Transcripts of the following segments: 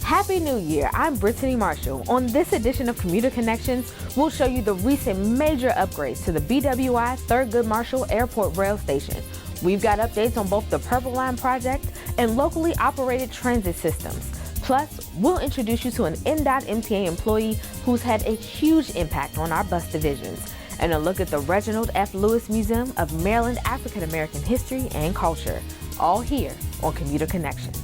Happy New Year, I'm Brittany Marshall. On this edition of Commuter Connections, we'll show you the recent major upgrades to the BWI Thurgood Marshall Airport Rail Station. We've got updates on both the Purple Line project and locally operated transit systems. Plus, we'll introduce you to an MTA employee who's had a huge impact on our bus divisions, and a look at the Reginald F. Lewis Museum of Maryland African American History and Culture, all here on Commuter Connections.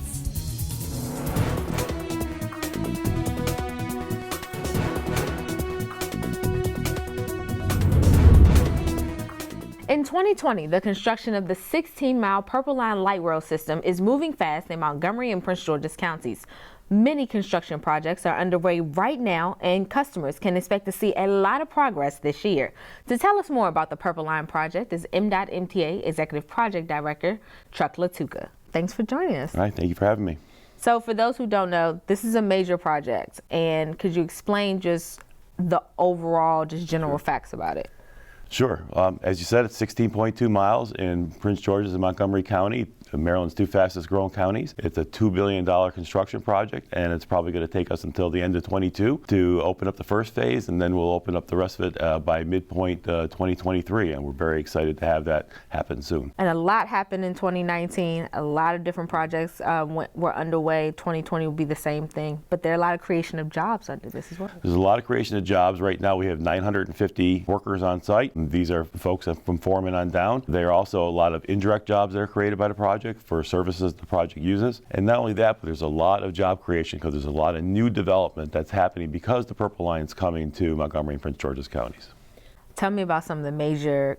In 2020, the construction of the 16-mile Purple Line light rail system is moving fast in Montgomery and Prince George's counties. Many construction projects are underway right now, and customers can expect to see a lot of progress this year. To tell us more about the Purple Line project is MTA Executive Project Director Chuck Latuka. Thanks for joining us. All right, thank you for having me. So for those who don't know, this is a major project, and could you explain just the overall, just general facts about it? Sure. As you said, it's 16.2 miles in Prince George's and Montgomery County, Maryland's two fastest growing counties. It's a $2 billion construction project, and it's probably going to take us until the end of 22 to open up the first phase, and then we'll open up the rest of it by midpoint 2023, and we're very excited to have that happen soon. And a lot happened in 2019. A lot of different projects were underway. 2020 will be the same thing, but there are a lot of creation of jobs under this as well. There's a lot of creation of jobs. Right now we have 950 workers on site. These are folks from foreman on down. There are also a lot of indirect jobs that are created by the project for services the project uses. And not only that, but there's a lot of job creation because there's a lot of new development that's happening because the Purple Line is coming to Montgomery and Prince George's counties. Tell me about some of the major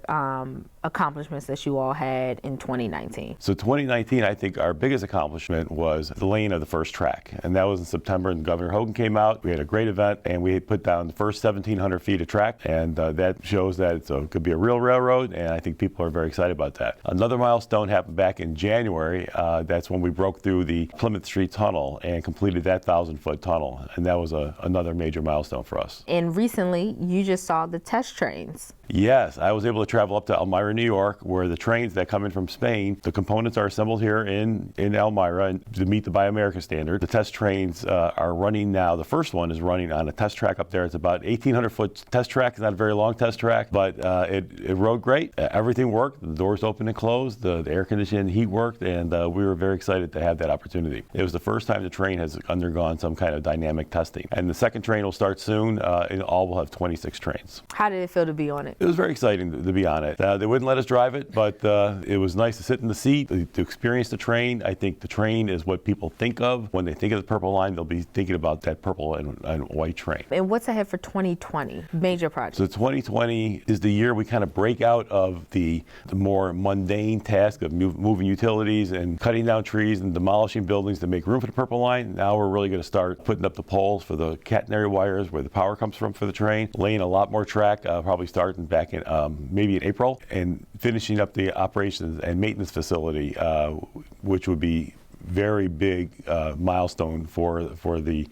accomplishments that you all had in 2019. So 2019, I think our biggest accomplishment was the laying of the first track. And that was in September, and Governor Hogan came out. We had a great event, and we put down the first 1,700 feet of track. And that shows that it could be a real railroad, and I think people are very excited about that. Another milestone happened back in January. That's when we broke through the Plymouth Street Tunnel and completed that 1,000-foot tunnel. And that was another major milestone for us. And recently, you just saw the test trains. Yes, I was able to travel up to Elmira, New York, where the trains that come in from Spain, the components are assembled here in Elmira to meet the Buy America standard. The test trains are running now. The first one is running on a test track up there. It's about 1,800-foot test track. It's not a very long test track, but it rode great. Everything worked. The doors opened and closed. The air conditioning, heat worked, and we were very excited to have that opportunity. It was the first time the train has undergone some kind of dynamic testing. And the second train will start soon. In all, we'll have 26 trains. How did it feel to be on it? It was very exciting to be on it. They wouldn't let us drive it, but it was nice to sit in the seat, to experience the train. I think the train is what people think of. When they think of the Purple Line, they'll be thinking about that purple and white train. And what's ahead for 2020? Major projects. So 2020 is the year we kind of break out of the more mundane task of moving utilities and cutting down trees and demolishing buildings to make room for the Purple Line. Now we're really going to start putting up the poles for the catenary wires where the power comes from for the train, laying a lot more track, probably starting back in maybe in April, and finishing up the operations and maintenance facility, which would be very big milestone for the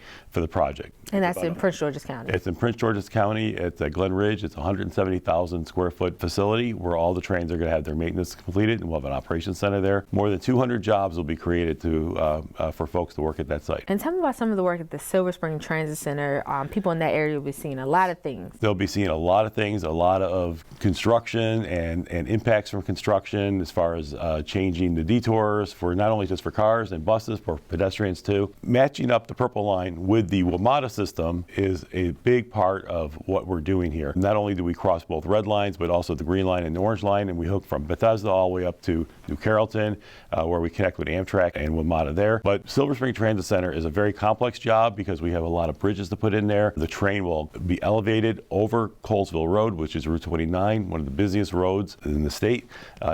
project. And that's in Prince George's County? It's in Prince George's County. It's at Glen Ridge. It's a 170,000 square foot facility where all the trains are going to have their maintenance completed, and we'll have an operations center there. More than 200 jobs will be created for folks to work at that site. And tell me about some of the work at the Silver Spring Transit Center. People in that area will be seeing a lot of things. They'll be seeing a lot of things, a lot of construction and impacts from construction as far as changing the detours for not only just for cars and buses, for pedestrians too. Matching up the Purple Line with the WMATA system is a big part of what we're doing here. Not only do we cross both red lines, but also the green line and the orange line, and we hook from Bethesda all the way up to New Carrollton, where we connect with Amtrak and WMATA there. But Silver Spring Transit Center is a very complex job because we have a lot of bridges to put in there. The train will be elevated over Colesville Road, which is Route 29, one of the busiest roads in the state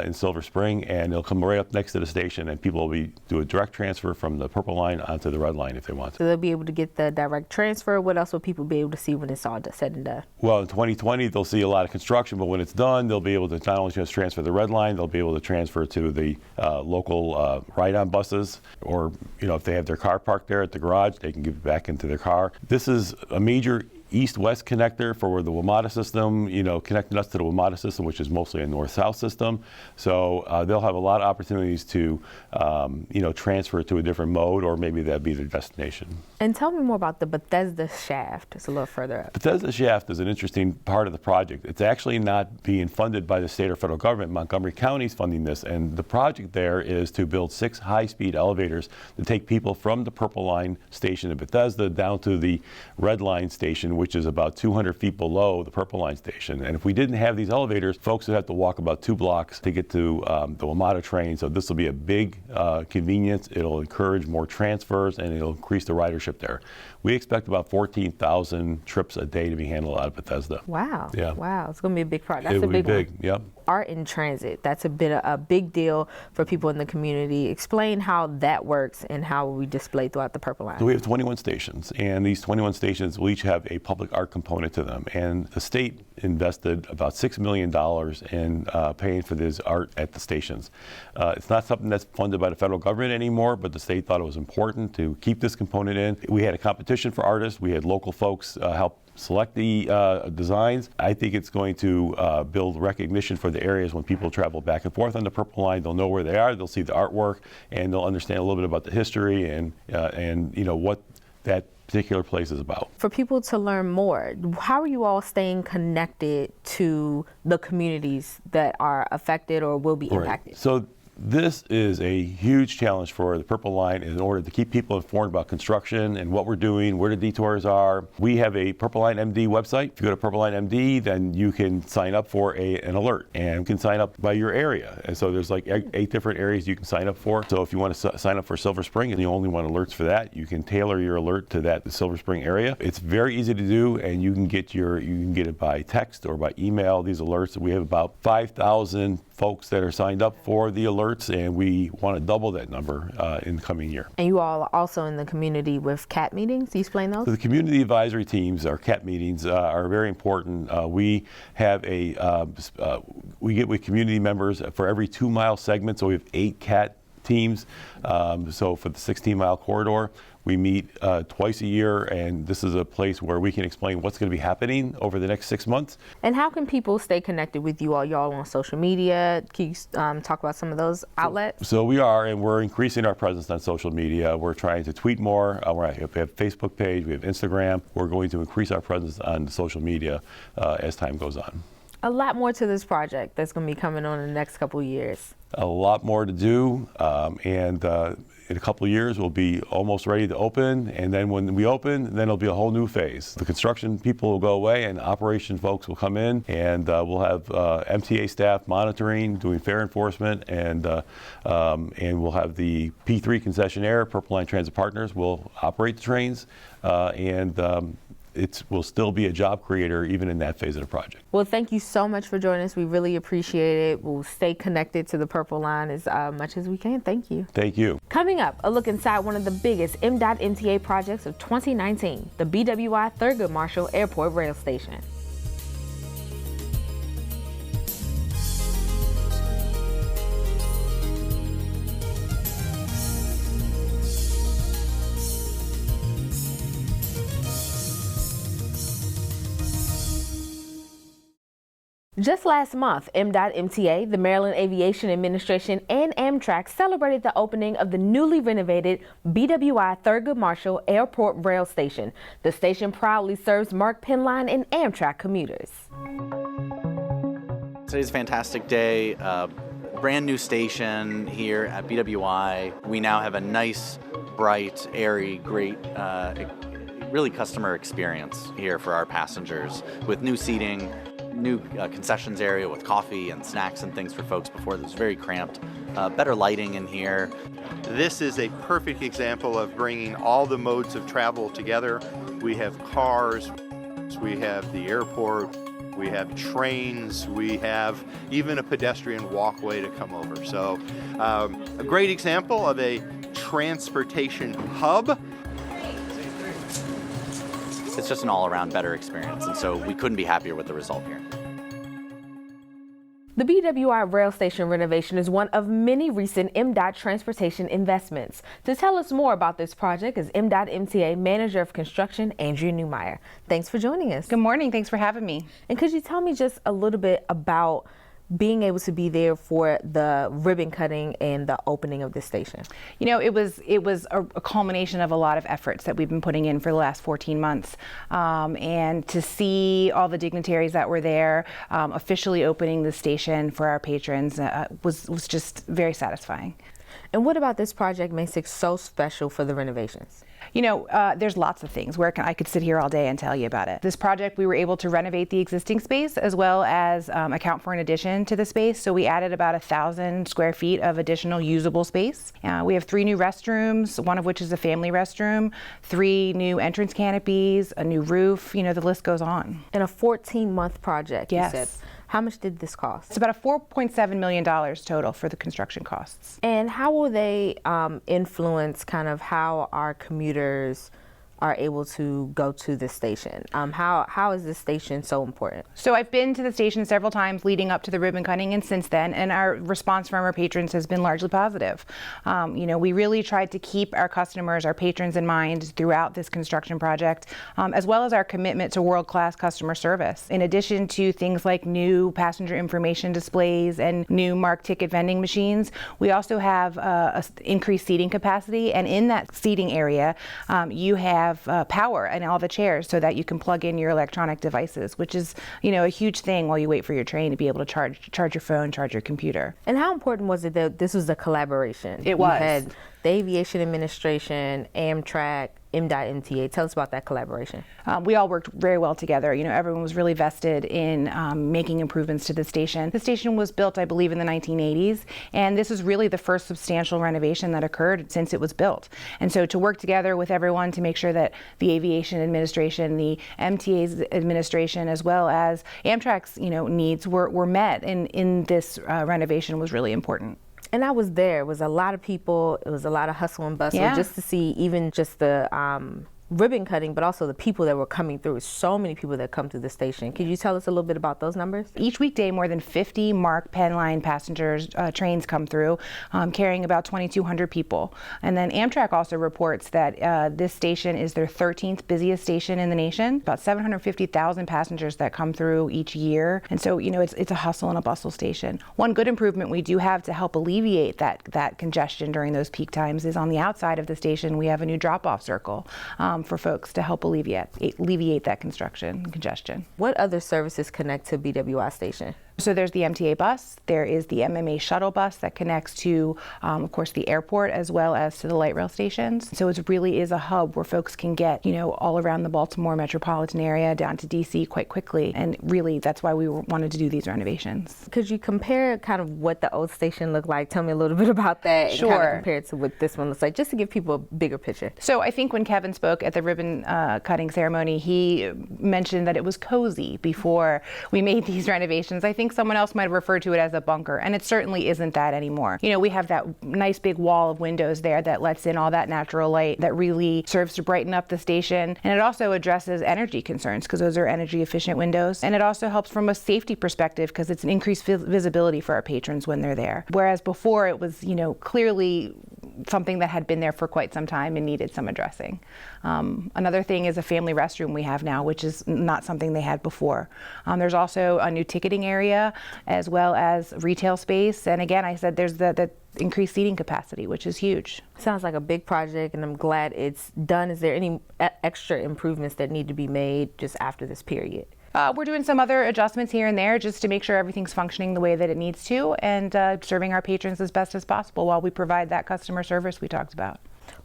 in Silver Spring, and it'll come right up next to the station, and people will do a direct transfer from the Purple Line onto the red line if they want to. So they'll be able to get the direct transfer. What else will people be able to see when it's all said and done? Well, in 2020, they'll see a lot of construction, but when it's done, they'll be able to not only just transfer the red line, they'll be able to transfer to the local ride-on buses, or if they have their car parked there at the garage, they can get back into their car. This is a major east-west connector for the WMATA system, connecting us to the WMATA system, which is mostly a north-south system. So they'll have a lot of opportunities to, transfer to a different mode, or maybe that'd be their destination. And tell me more about the Bethesda shaft. It's a little further up. Bethesda shaft is an interesting part of the project. It's actually not being funded by the state or federal government. Montgomery County is funding this, and the project there is to build 6 high-speed elevators to take people from the Purple Line station in Bethesda down to the Red Line station, which is about 200 feet below the Purple Line station. And if we didn't have these elevators, folks would have to walk about 2 blocks to get to the WMATA train. So this will be a big convenience. It'll encourage more transfers, and it'll increase the ridership there. We expect about 14,000 trips a day to be handled out of Bethesda. Wow. Yeah. Wow. It's going to be a big project. That's It a will be big big. one. Yep. Art in transit. That's a big deal for people in the community. Explain how that works and how we display throughout the Purple Line. So we have 21 stations, and these 21 stations will each have a public art component to them. And the state invested about $6 million in paying for this art at the stations. It's not something that's funded by the federal government anymore, but the state thought it was important to keep this component in. We had a competition for artists. We had local folks help select the designs. I think it's going to build recognition for the areas when people travel back and forth on the Purple Line. They'll know where they are, they'll see the artwork, and they'll understand a little bit about the history and what that particular place is about. For people to learn more, how are you all staying connected to the communities that are affected or will be impacted? Right. So this is a huge challenge for the Purple Line in order to keep people informed about construction and what we're doing, where the detours are. We have a Purple Line MD website. If you go to Purple Line MD, then you can sign up for an alert, and you can sign up by your area. And so there's like 8 different areas you can sign up for. So if you want to sign up for Silver Spring and you only want alerts for that, you can tailor your alert to the Silver Spring area. It's very easy to do, and you can get it by text or by email, these alerts. We have about 5,000 folks that are signed up for the alerts, and we want to double that number in the coming year. And you all are also in the community with CAT meetings. Do you explain those? So the community advisory teams, our CAT meetings, are very important. We have we get with community members for every 2-mile segment, so we have 8 CAT teams. So for the 16-mile corridor, we meet twice a year, and this is a place where we can explain what's going to be happening over the next 6 months. And how can people stay connected with you all? Y'all on social media? Can you talk about some of those outlets? So we're increasing our presence on social media. We're trying to tweet more. We have a Facebook page, we have Instagram. We're going to increase our presence on social media as time goes on. A lot more to this project that's going to be coming on in the next couple of years. A lot more to do, and in a couple of years we'll be almost ready to open, and then when we open, then it'll be a whole new phase. The construction people will go away and operation folks will come in, and we'll have MTA staff monitoring, doing fare enforcement, and we'll have the P3 concessionaire, Purple Line Transit Partners, will operate the trains, and it will still be a job creator even in that phase of the project. Well, thank you so much for joining us. We really appreciate it. We'll stay connected to the Purple Line as much as we can. Thank you. Thank you. Coming up, a look inside one of the biggest MTA projects of 2019, the BWI Thurgood Marshall Airport Rail Station. Just last month, MTA, the Maryland Aviation Administration, and Amtrak celebrated the opening of the newly renovated BWI Thurgood Marshall Airport Rail Station. The station proudly serves MARC Penn Line and Amtrak commuters. Today's a fantastic day. Brand new station here at BWI. We now have a nice, bright, airy, great, really customer experience here for our passengers with new seating, new concessions area with coffee and snacks and things for folks. Before it was very cramped. Better lighting in here. This is a perfect example of bringing all the modes of travel together. We have cars, we have the airport, we have trains, we have even a pedestrian walkway to come over. So a great example of a transportation hub. It's just an all-around better experience, and so we couldn't be happier with the result here. The BWI rail station renovation is one of many recent MDOT transportation investments. To tell us more about this project is MDOT MTA Manager of Construction, Andrea Newmeyer. Thanks for joining us. Good morning. Thanks for having me. And could you tell me just a little bit about being able to be there for the ribbon cutting and the opening of this station? You know, it was a culmination of a lot of efforts that we've been putting in for the last 14 months. And to see all the dignitaries that were there officially opening the station for our patrons was just very satisfying. And what about this project makes it so special for the renovations? You know, there's lots of things. I could sit here all day and tell you about it. This project, we were able to renovate the existing space as well as account for an addition to the space. So we added about 1,000 square feet of additional usable space. We have 3 new restrooms, one of which is a family restroom, 3 new entrance canopies, a new roof. You know, the list goes on. In a 14-month project, yes. You said. How much did this cost? It's about a $4.7 million total for the construction costs. And how will they influence kind of how our commuters are able to go to the station? How is this station so important? So I've been to the station several times leading up to the ribbon cutting and since then, and our response from our patrons has been largely positive. You know, we really tried to keep our customers, our patrons in mind throughout this construction project, as well as our commitment to world-class customer service. In addition to things like new passenger information displays and new marked ticket vending machines, we also have increased seating capacity, and in that seating area, you have power in all the chairs so that you can plug in your electronic devices, which is, you know, a huge thing while you wait for your train to be able to charge your phone, charge your computer. And how important was it that this was a collaboration? It was. You had the Aviation Administration, Amtrak, MDOT MTA. Tell us about that collaboration. We all worked very well together. You know, everyone was really vested in making improvements to the station. The station was built, I believe, in the 1980s, and this was really the first substantial renovation that occurred since it was built. And so to work together with everyone to make sure that the Aviation Administration, the MTA's administration, as well as Amtrak's, you know, needs were met in this renovation was really important. And I was there. It was a lot of people. It was a lot of hustle and bustle just to see even just the ribbon cutting, but also the people that were coming through. So many people that come through the station. Could you tell us a little bit about those numbers? Each weekday, more than 50 MARC Penn Line passengers trains come through, carrying about 2,200 people. And then Amtrak also reports that this station is their 13th busiest station in the nation. About 750,000 passengers that come through each year. And so, you know, it's a hustle and a bustle station. One good improvement we do have to help alleviate that congestion during those peak times is on the outside of the station, we have a new drop-off circle for folks to help alleviate that congestion. What other services connect to BWI station? So there's the MTA bus, there is the MMA shuttle bus that connects to, of course, the airport as well as to the light rail stations. So it really is a hub where folks can get, you know, all around the Baltimore metropolitan area down to DC quite quickly. And really, that's why we wanted to do these renovations. Could you compare kind of what the old station looked like? Tell me a little bit about that. Sure. And kind of compare it to what this one looks like, just to give people a bigger picture. So I think when Kevin spoke at the ribbon cutting ceremony, he mentioned that it was cozy before we made these renovations. I think someone else might have referred to it as a bunker, and it certainly isn't that anymore. You know, we have that nice big wall of windows there that lets in all that natural light that really serves to brighten up the station, and it also addresses energy concerns because those are energy efficient windows, and it also helps from a safety perspective because it's an increased visibility for our patrons when they're there. Whereas before it was, you know, clearly something that had been there for quite some time and needed some addressing. Another thing is a family restroom we have now, which is not something they had before. There's also a new ticketing area as well as retail space. And again, I said there's the increased seating capacity, which is huge. Sounds like a big project, and I'm glad it's done. Is there any extra improvements that need to be made just after this period? We're doing some other adjustments here and there just to make sure everything's functioning the way that it needs to and serving our patrons as best as possible while we provide that customer service we talked about.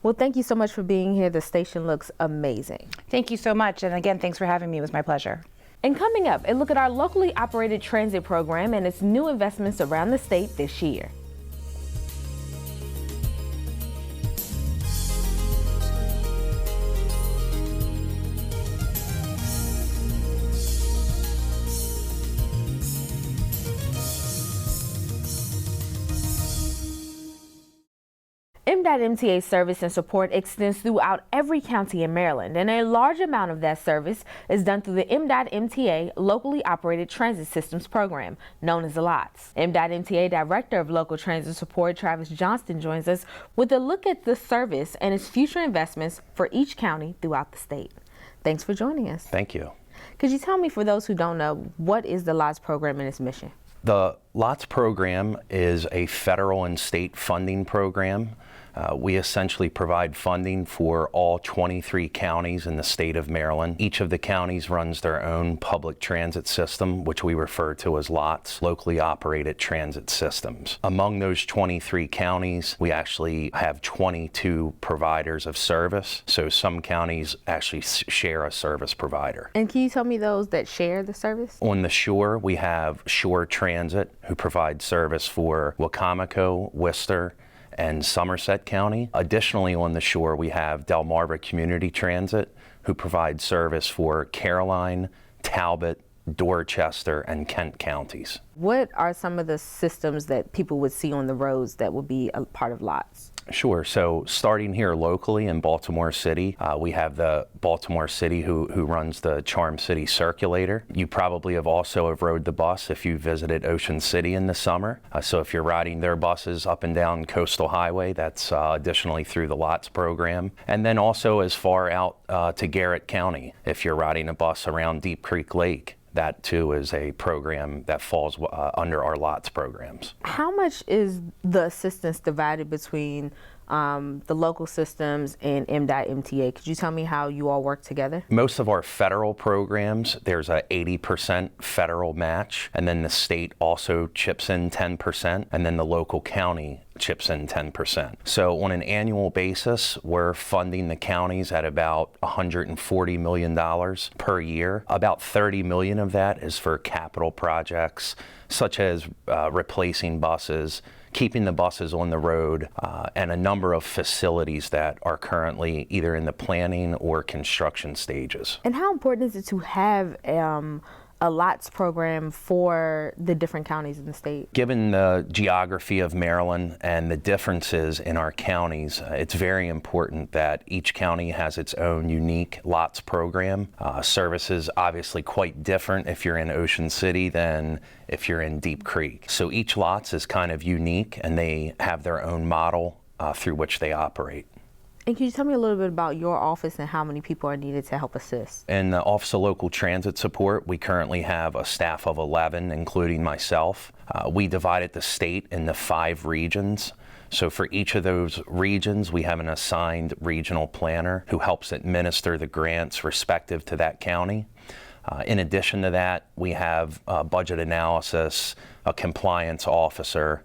Well, thank you so much for being here. The station looks amazing. Thank you so much. And again, thanks for having me. It was my pleasure. And coming up, a look at our locally operated transit program and its new investments around the state this year. MDOT MTA service and support extends throughout every county in Maryland, and a large amount of that service is done through the MDOT MTA Locally Operated Transit Systems program, known as the LOTS. MDOT MTA Director of Local Transit Support, Travis Johnston, joins us with a look at the service and its future investments for each county throughout the state. Thanks for joining us. Thank you. Could you tell me, for those who don't know, what is the LOTS program and its mission? The LOTS program is a federal and state funding program. We essentially provide funding for all 23 counties in the state of Maryland. Each of the counties runs their own public transit system, which we refer to as LOTS, locally operated transit systems. Among those 23 counties, we actually have 22 providers of service. So some counties actually share a service provider. And can you tell me those that share the service? On the shore, we have Shore Transit, who provides service for Wacomico, Worcester, and Somerset County. Additionally, on the shore, we have Delmarva Community Transit, who provides service for Caroline, Talbot, Dorchester, and Kent counties. What are some of the systems that people would see on the roads that would be a part of LOTS? Sure. So starting here locally in Baltimore City, we have the Baltimore City who runs the Charm City Circulator. You probably have rode the bus if you visited Ocean City in the summer. So if you're riding their buses up and down Coastal Highway, that's additionally through the LOTS program. And then also as far out to Garrett County, if you're riding a bus around Deep Creek Lake. That too is a program that falls under our LOTS programs. How much is the assistance divided between the local systems and MDOT MTA? Could you tell me how you all work together? Most of our federal programs, there's a 80% federal match, and then the state also chips in 10%, and then the local county chips in 10%. So on an annual basis, we're funding the counties at about $140 million per year. About $30 million of that is for capital projects, such as replacing buses, keeping the buses on the road, and a number of facilities that are currently either in the planning or construction stages. And how important is it to have a LOTS program for the different counties in the state? Given the geography of Maryland and the differences in our counties, it's very important that each county has its own unique LOTS program. Services obviously quite different if you're in Ocean City than if you're in Deep Creek. So each LOTS is kind of unique, and they have their own model through which they operate. And can you tell me a little bit about your office and how many people are needed to help assist? In the Office of Local Transit Support, we currently have a staff of 11, including myself. We divided the state into 5 regions. So for each of those regions, we have an assigned regional planner who helps administer the grants respective to that county. In addition to that, we have budget analysis, a compliance officer.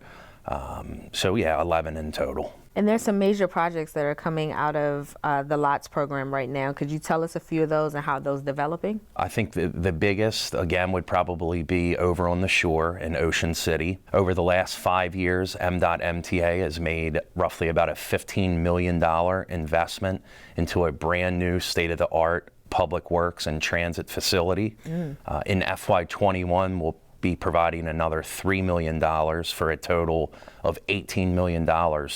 So yeah, 11 in total. And there's some major projects that are coming out of the LOTS program right now. Could you tell us a few of those and how those are developing? I think the biggest, again, would probably be over on the shore in Ocean City. Over the last 5 years, MDOT MTA has made roughly about a $15 million investment into a brand new state-of-the-art public works and transit facility. In FY21, we'll be providing another $3 million for a total of $18 million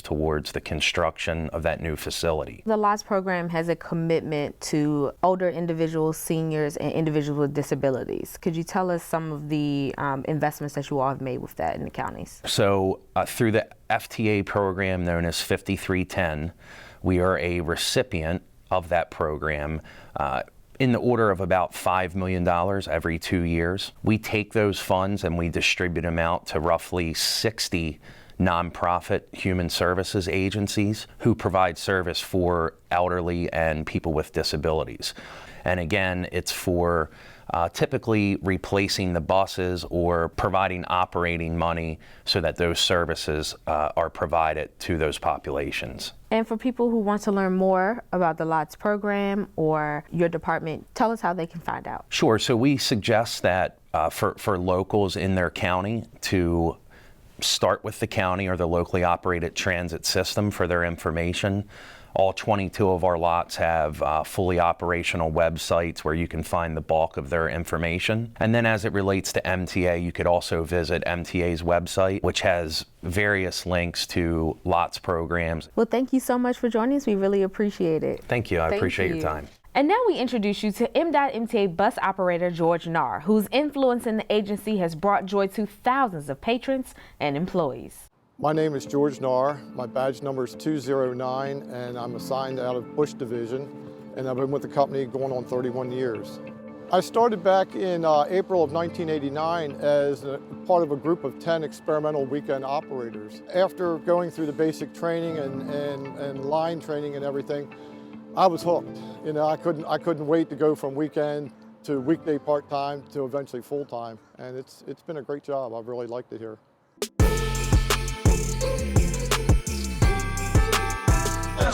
towards the construction of that new facility. The LOTS program has a commitment to older individuals, seniors, and individuals with disabilities. Could you tell us some of the investments that you all have made with that in the counties? So through the FTA program known as 5310, we are a recipient of that program in the order of about $5 million every 2 years. We take those funds and we distribute them out to roughly 60 nonprofit human services agencies who provide service for elderly and people with disabilities. And again, it's for typically replacing the buses or providing operating money so that those services are provided to those populations. And for people who want to learn more about the LOTS program or your department, tell us how they can find out. Sure. So we suggest that for locals in their county to start with the county or the locally operated transit system for their information. All 22 of our lots have fully operational websites where you can find the bulk of their information. And then as it relates to MTA, you could also visit MTA's website, which has various links to lots programs. Well, thank you so much for joining us. We really appreciate it. Thank you. I appreciate your time. And now we introduce you to MTA bus operator George Narr, whose influence in the agency has brought joy to thousands of patrons and employees. My name is George Narr. My badge number is 209, and I'm assigned out of Bush Division, and I've been with the company going on 31 years. I started back in April of 1989 as part of a group of 10 experimental weekend operators. After going through the basic training and line training and everything, I was hooked. You know, I couldn't wait to go from weekend to weekday part-time to eventually full-time, and it's been a great job. I've really liked it here.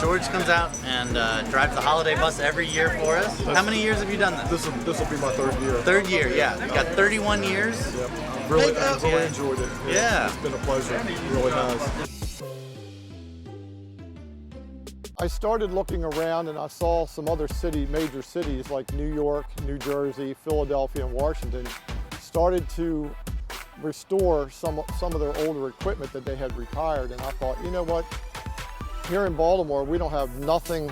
George comes out and drives the holiday bus every year for us. How many years have you done this? This will be my third year. Third year, yeah. You got 31 years. Yep. I've really enjoyed it. Yeah. It's been a pleasure. It really has. I started looking around and I saw some other major cities like New York, New Jersey, Philadelphia, and Washington started to restore some of their older equipment that they had retired. And I thought, you know what? Here in Baltimore, we don't have nothing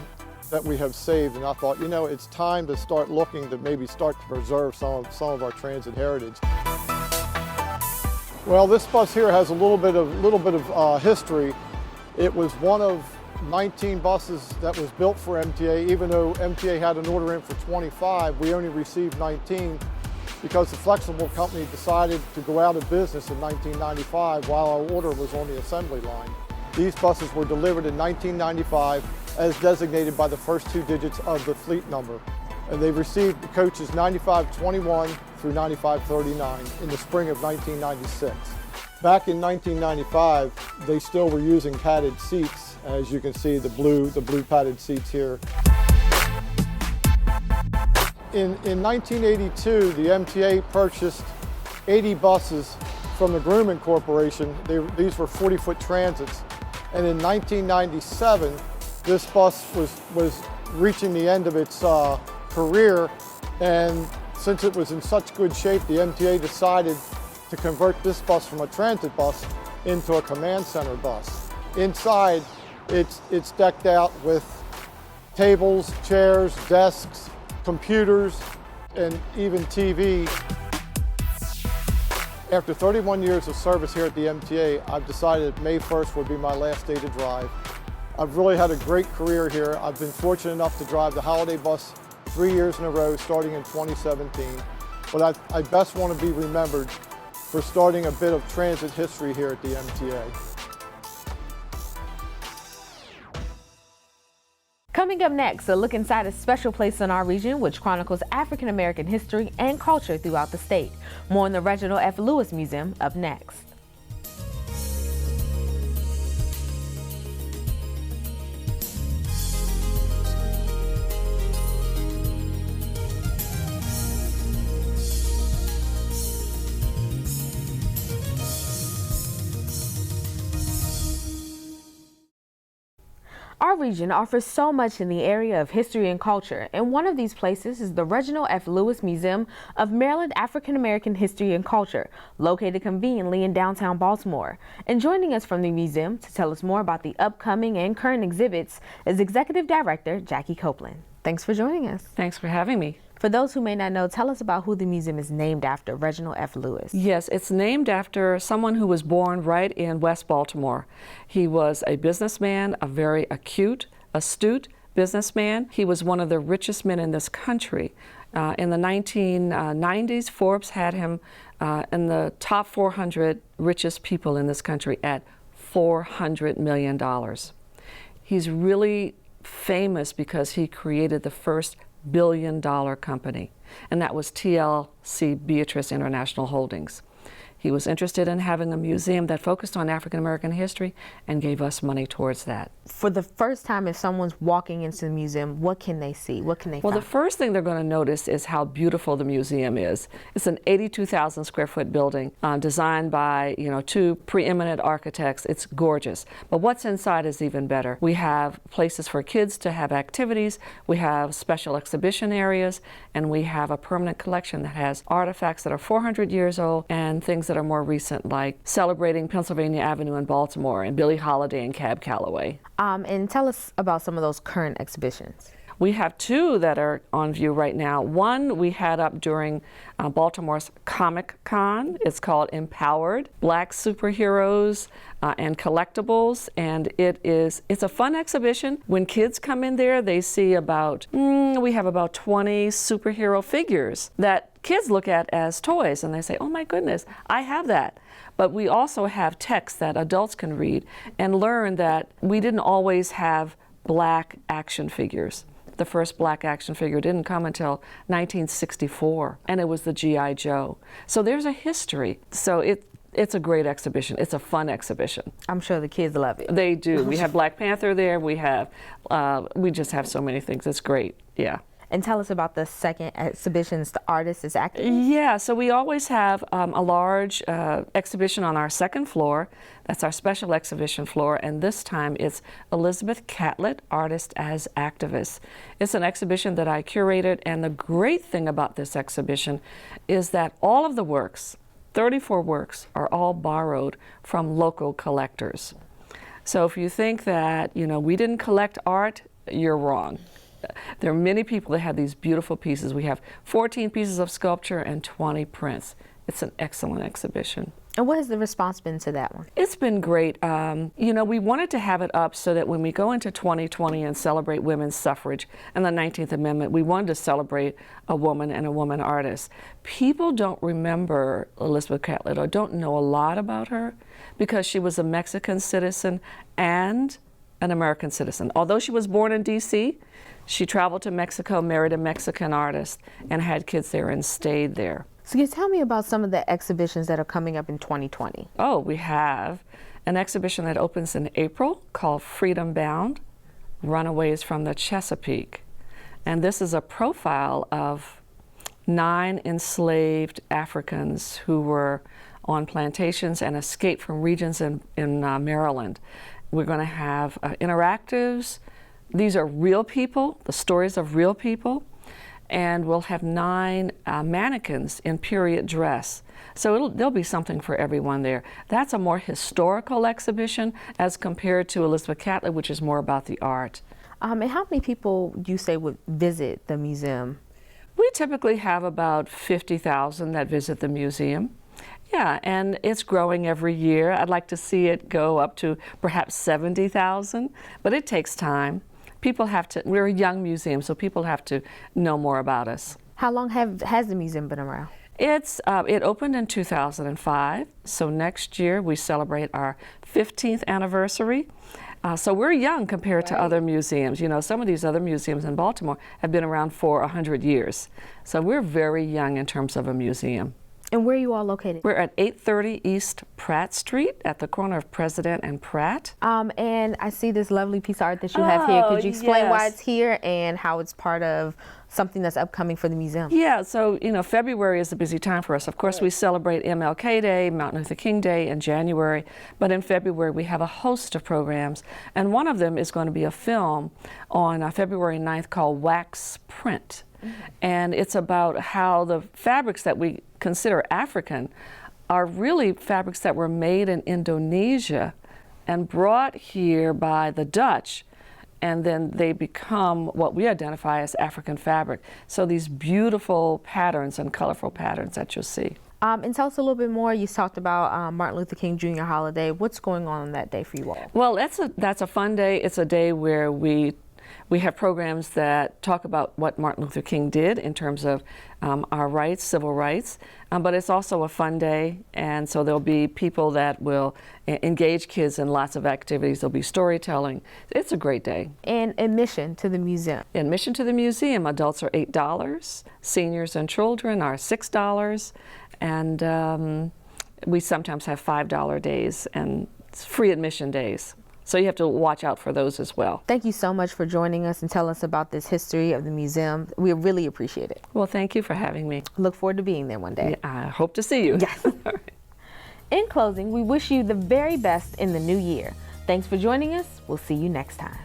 that we have saved, and I thought, you know, it's time to start looking to maybe start to preserve some of our transit heritage. Well, this bus here has a little bit of history. It was one of 19 buses that was built for MTA. Even though MTA had an order in for 25, we only received 19 because the Flexible Company decided to go out of business in 1995 while our order was on the assembly line. These buses were delivered in 1995 as designated by the first two digits of the fleet number. And they received the coaches 9521 through 9539 in the spring of 1996. Back in 1995, they still were using padded seats. As you can see, the blue padded seats here. In 1982, the MTA purchased 80 buses from the Grumman Corporation. These were 40-foot transits. And in 1997, this bus was reaching the end of its career, and since it was in such good shape, the MTA decided to convert this bus from a transit bus into a command center bus. Inside, it's decked out with tables, chairs, desks, computers, and even TV. After 31 years of service here at the MTA, I've decided May 1st would be my last day to drive. I've really had a great career here. I've been fortunate enough to drive the holiday bus 3 years in a row, starting in 2017. But I best want to be remembered for starting a bit of transit history here at the MTA. Coming up next, a look inside a special place in our region which chronicles African American history and culture throughout the state. More in the Reginald F. Lewis Museum up next. Our region offers so much in the area of history and culture, and one of these places is the Reginald F. Lewis Museum of Maryland African American History and Culture, located conveniently in downtown Baltimore. And joining us from the museum to tell us more about the upcoming and current exhibits is Executive Director Jackie Copeland. Thanks for joining us. Thanks for having me. For those who may not know, tell us about who the museum is named after, Reginald F. Lewis. Yes, it's named after someone who was born right in West Baltimore. He was a businessman, a very astute businessman. He was one of the richest men in this country. In the 1990s, Forbes had him in the top 400 richest people in this country at $400 million. He's really famous because he created the first billion-dollar company, and that was TLC Beatrice International Holdings. He was interested in having a museum that focused on African American history and gave us money towards that. For the first time, if someone's walking into the museum, what can they see? What can they Well, find? the first thing they're going to notice is how beautiful the museum is. It's an 82,000 square foot building designed by, two preeminent architects. It's gorgeous. But what's inside is even better. We have places for kids to have activities. We have special exhibition areas, and we have a permanent collection that has artifacts that are 400 years old and things that are more recent, like celebrating Pennsylvania Avenue in Baltimore and Billie Holiday and Cab Calloway. And tell us about some of those current exhibitions. We have two that are on view right now. One we had up during Baltimore's Comic Con. It's called Empowered, Black Superheroes and Collectibles, and it's a fun exhibition. When kids come in there, they see we have about 20 superhero figures that kids look at as toys, and they say, oh my goodness, I have that. But we also have text that adults can read and learn that we didn't always have black action figures. The first black action figure didn't come until 1964, and it was the G.I. Joe. So there's a history. So it's a great exhibition. It's a fun exhibition. I'm sure the kids love it. They do. We have Black Panther there. We just have so many things. It's great. Yeah. And tell us about the second exhibitions, The Artist is Active. Yeah, so we always have a large exhibition on our second floor. That's our special exhibition floor, and this time it's Elizabeth Catlett, Artist as Activist. It's an exhibition that I curated, and the great thing about this exhibition is that all of the works, 34 works, are all borrowed from local collectors. So if you think that, we didn't collect art, you're wrong. There are many people that have these beautiful pieces. We have 14 pieces of sculpture and 20 prints. It's an excellent exhibition. And what has the response been to that one? It's been great. We wanted to have it up so that when we go into 2020 and celebrate women's suffrage and the 19th Amendment, we wanted to celebrate a woman and a woman artist. People don't remember Elizabeth Catlett or don't know a lot about her because she was a Mexican citizen and an American citizen. Although she was born in D.C., she traveled to Mexico, married a Mexican artist, and had kids there and stayed there. So can you tell me about some of the exhibitions that are coming up in 2020? Oh, we have an exhibition that opens in April called Freedom Bound, Runaways from the Chesapeake. And this is a profile of 9 enslaved Africans who were on plantations and escaped from regions in Maryland. We're going to have interactives. These are real people, the stories of real people, and we'll have 9 mannequins in period dress. So there'll be something for everyone there. That's a more historical exhibition as compared to Elizabeth Catlett, which is more about the art. And how many people do you say would visit the museum? We typically have about 50,000 that visit the museum. Yeah, and it's growing every year. I'd like to see it go up to perhaps 70,000, but it takes time. We're a young museum, so people have to know more about us. How long has the museum been around? It opened in 2005, so next year we celebrate our 15th anniversary. So we're young compared to other museums. Some of these other museums in Baltimore have been around for 100 years. So we're very young in terms of a museum. And where are you all located? We're at 830 East Pratt Street at the corner of President and Pratt. And I see this lovely piece of art that you have here. Could you explain why yes. it's here and how it's part of something that's upcoming for the museum? Yeah, so February is a busy time for us. Of course, we celebrate MLK Day, Martin Luther King Day in January, but in February we have a host of programs, and one of them is going to be a film on February 9th called Wax Print. And it's about how the fabrics that we consider African are really fabrics that were made in Indonesia and brought here by the Dutch, and then they become what we identify as African fabric. So these beautiful patterns and colorful patterns that you'll see. And tell us a little bit more. You talked about Martin Luther King Jr. holiday. What's going on that day for you all? Well, that's a fun day. It's a day where we have programs that talk about what Martin Luther King did in terms of our rights, civil rights, but it's also a fun day, and so there'll be people that will engage kids in lots of activities. There'll be storytelling. It's a great day. And admission to the museum? Admission to the museum, adults are $8, seniors and children are $6, and We sometimes have $5 days and free admission days. So you have to watch out for those as well. Thank you so much for joining us and telling us about this history of the museum. We really appreciate it. Well, thank you for having me. Look forward to being there one day. I hope to see you. Yes. In closing, we wish you the very best in the new year. Thanks for joining us. We'll see you next time.